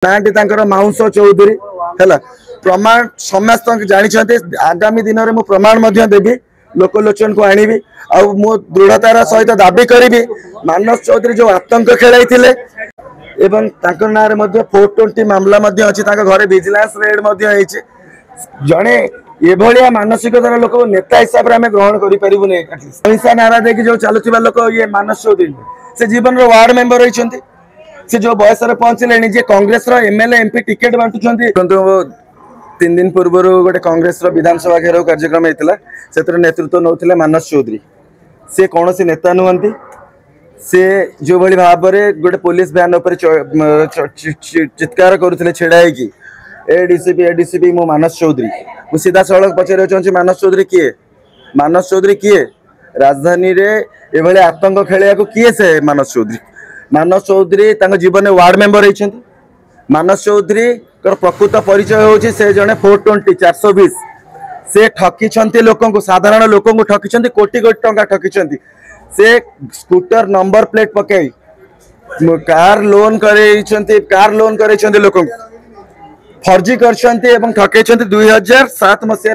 नाटी mouse Chaudhary है प्रमाण समस्त जानी आगामी दिन में प्रमाण देवी लोकलोचन को आनी मो दृढ़तार सहित दाबी करी मानस चौधरी जो आतंक खेल ना 420 मामला घरे विजिलेंस रेड जड़े ये मानसिकतार लोक नेता हिसाब से आम ग्रहण करें पैसा नारा देखिए जो चलुवा लोक ये मानस चौधरी से जीवन वार्ड मेंबर रही से जो बयस पहुंचले जे कांग्रेस एमएलए एमपी टिकेट बांटुंट 3 दिन पूर्व गोटे कांग्रेस विधानसभा घेराव कार्यक्रम होता से नेतृत्व नौते मानस चौधरी से कौन सी नेता नुहति से जो भाई भाव में गोटे पुलिस भैन उपर चित्कार करुले छेड़ा कि एडीसीपी मो मानस चौधरी मु सीधा सड़क पचार चाहूँगी मानस चौधरी किए राजधानी रे ये आतंक खेलिया किए से मानस चौधरी जीवन में वार्ड मेंबर होती मानस चौधरी प्रकृत परिचय होची से जने 420 से ठकी लोक साधारण लोक ठकी कोटी कोटी टंका ठकी से स्कूटर नंबर प्लेट पकई कार लोन कर लोक फर्जी कर ठकई 2007 मसीह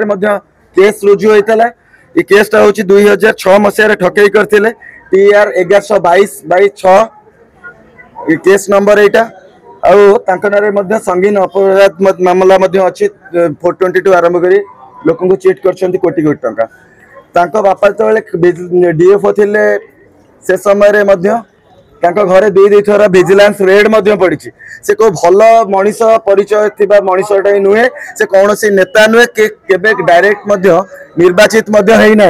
केस रुजु होता ये केसटा हूँ 2006 मसीह ठकई करते TR 1122/6 ये केस नंबर यहाँ संगीन अपराध मामला अच्छी 422 आरंभ कर लोक चीट कर कोटी कोटी टंका बापा जो डीएफओ थे से समय घरे 2 थर विजिलेंस रेड पड़ी से को भल मनीष परिचय थी मनीषटा ही नुहे से कौन सी नेता नुहे के डायरेक्ट निर्वाचित होना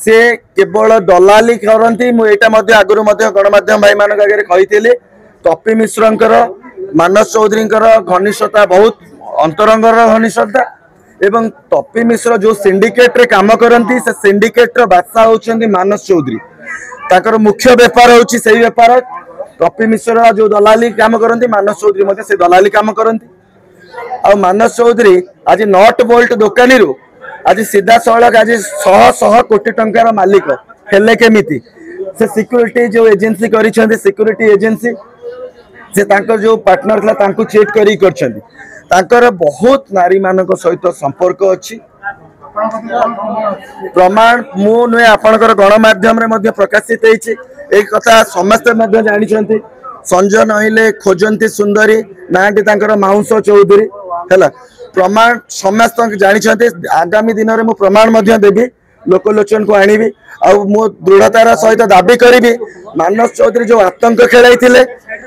से केवल दलाली करती मुझे आगुरी गणमाध्यम भाई मान आगे कही टप्पी मिश्र मानस चौधरी घनिष्ठता बहुत अंतरंगर घनिष्ठता एवं टप्पी मिश्र जो सिंडिकेट रे काम करती से सिंडिकेट बादशाह होती मानस चौधरी ताकर मुख्य बेपार होची से बेपार टप्पी मिश्र जो दलाली काम करती मानस चौधरी से दलाली काम करती मानस चौधरी आज नट बोल्ट दोकानी आज सीधा सड़क आज 100 कोटी टंकार मालिक हेले केमिति से सिक्योरिटी जो एजेंसी करी सिक्योरिटी एजेंसी से जो पार्टनर था चेक कर बहुत नारी मान सहित संपर्क अच्छी प्रमाण मु नुहे आपणकर गणमाध्यम प्रकाशित होती कथा समस्त जानी संजय नहिले खोजंती सुंदरी नाटी माउंस चौधरी है प्रमाण समस्त जानी आगामी दिन में प्रमाण देवी लोकलोचन को आनी मो दृढ़तार सहित दाबी करी मानस चौधरी जो आतंक खेल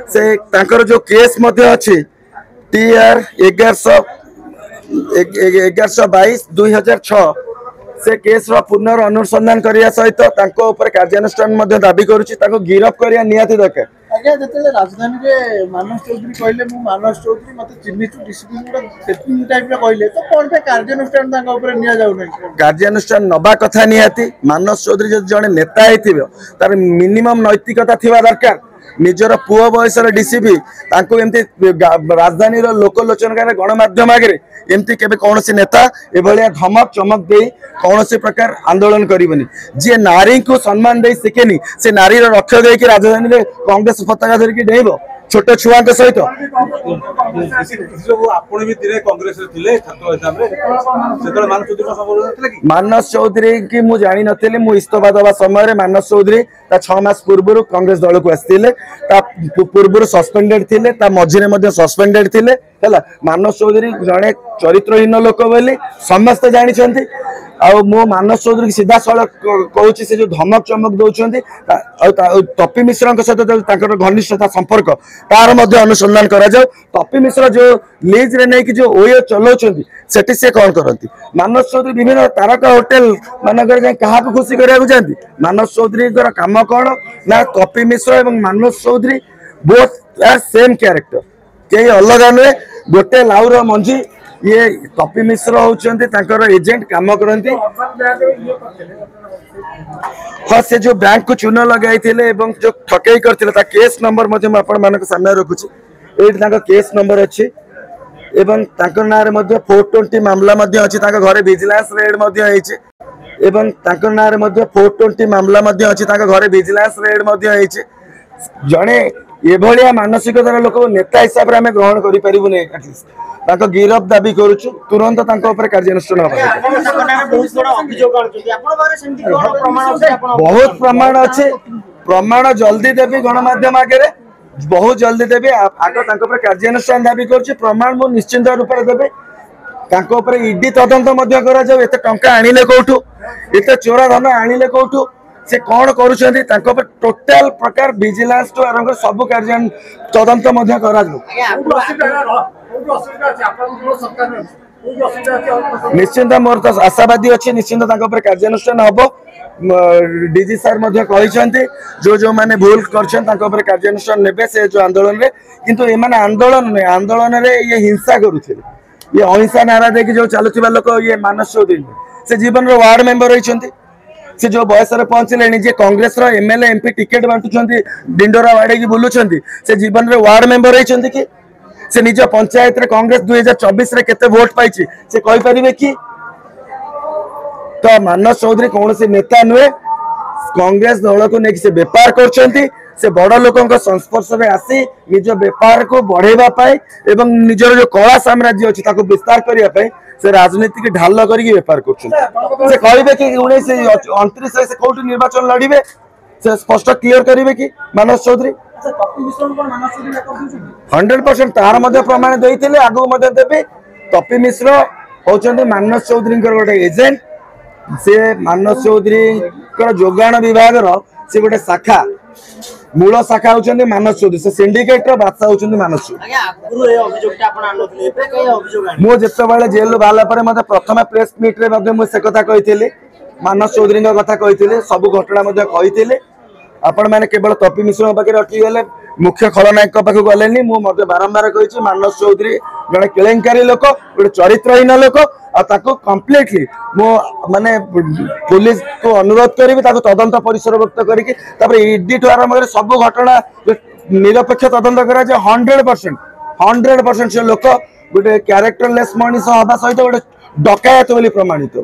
से जो केस अच्छी TR 1122/2006 से केस पुनर् अनुसंधान करने सहित कार्यानुष्ठान दाबी करुच्ची गिरफ करने निहाती दरकार आज्ञा जो राजधानी रे मानस चौधरी कहले मु मानस चौधरी मत चिन्हित डीसीपी टाइप कहले तो कौन पे कार्यानुष्ठान निया जाउ नहीं कार्यानुष्ठान नबा कथा निहाती मानस चौधरी जो जड़े नेता है तार मिनिमम नैतिकता थिबा दरकार निजर पुओ बयसर डीसीपी राजधानी लोकलोचन गणमाध्यम आगे एमती केबे कौन सी नेता ए धमक चमक दे कौन सी प्रकार आंदोलन करिवनी जे नारी को सम्मान दे सिकेनी से नारी रक्षा दे कि राजधानी रे कांग्रेस पताका धरिकी डेइबो छोट छुआ सहित मानस चौधरी की मुझे जानी नी मु इस्तफा दवा समय मानस चौधरी 6 मास पूर्व कांग्रेस दल को आसते पूर्व सस्पेंडेड थे मझे सस्पेंडेड थे मानस चौधरी जड़े चरित्रहीन लोक बोली समस्त जानी मो मानस चौधरी सीधा सड़क कहूँ से जो धमक चमक दौरान टप्पी मिश्र सहित घनिष्ठता संपर्क तार अनुसंधान करा टप्पी मिश्र जो लीज रे नहीं कि जो ओयो चलाउछंती सेठी से कौन करती मानस चौधरी विभिन्न तारका होटेल मानक क्या खुशी करने जाती मानस चौधरी काम कौन ना टप्पी मिश्र और Manas Chaudhary both are same character कई अलग नुहे गोटे लाउर मंझी ये टप्पी मिश्र होती एजेंट काम करती हाँ से जो बैंक को चून लगाई जो ठकई करते केस नंबर मान सामने रखुची ये केस नंबर अच्छी ना 420 मामला अच्छी घरे विजिलेंस रेड ना 420 मामला अच्छी घरे विजिलेंस रेड जड़े एभलिया मानसिकतार लोक नेता हिसाब से आम ग्रहण करें एटलिस्ट गिरफ दाबी करुचु तुरंत कार्यानुष्ठान बहुत प्रमाण अच्छे प्रमाण जल्दी देवी गणमाध्यम आगे बहुत जल्दी देवी आग कार्यानुष्ठान दाबी कर प्रमाण मु निश्चिंत रूप से देवे ईडी तदंत एत टंका आनिले कौटू एत चोरा धन आनिले कौटू से कौन करुछंती टोटाल प्रकार विजिलेंस टू आरंभ सब कार्य तदंत निश्चिंत मोर तो आशावादी अच्छे निश्चिंत कार्यानुष्ठान हम डीजी सार जो जो माने भूल कर कार्यानुष्ठान ने से जो आंदोलन रे किंतु ये माने आंदोलन नहीं आंदोलन रे ये हिंसा करुथे ये अहिंसा नारा देखिए जो चलुवा लोक ये मानस चौधरी से जीवन रो वार्ड मेंबर होइछंती से जो बयस पहुंचले जे कांग्रेस रो एमएलए एमपी टिकेट बांटुछंती डिंडोरा वाड़े की बुलुछंती से जीवन रे वार्ड मेंबर होइछंती कि से निज पंचायत रे कांग्रेस 2024 रे केते वोट पाइछि से कहि परिबे कि तो मानस चौधरी कौन से नेता नुहे कांग्रेस दल को लेकिन से व्यापार करछंती से बड़ लोकों संस्पर्श में आसी निज व्यापार को बढ़ेवा एवं निजर जो कला साम्राज्य अच्छी विस्तार करने से राजनीति की ढाल करके व्यापार कर कहे कि 1929 से कौटी निर्वाचन लड़े से स्पष्ट क्लियर करेंगे कि मानस चौधरी 100% तार प्रमाण देते आगू देवे तपी मिश्र होती मानस चौधरी गोटे एजेंट से मानस चौधरी जोगाण विभाग से गोटे शाखा मूल शाखा होती मानस चौधरी से सिंडिकेट बादशाह होती मानस चौधरी मुझे जेल बाहर मत प्रथम प्रेस मीट रे मुझे कथा कही मानस चौधरी कथा कही सब घटना कही आपण मैंने केवल तपी मिश्र पाखे रखीगले मुख्य खलनायक पाखक गले मुझे बारंबार कही मानस चौधरी जड़े केलेंकारी लोक गोटे चरित्रहीन लोक कम्प्लीटली मो माने पुलिस को अनुरोध करी तदंत परिसरभुक्त करके ईडी ठू आरंभ कर सब घटना निरपेक्ष तदंत करा 100% से लोक गोटे क्यारेक्टरलेस मनीष हवा सहित गोटे डकायत बोली प्रमाणित हो।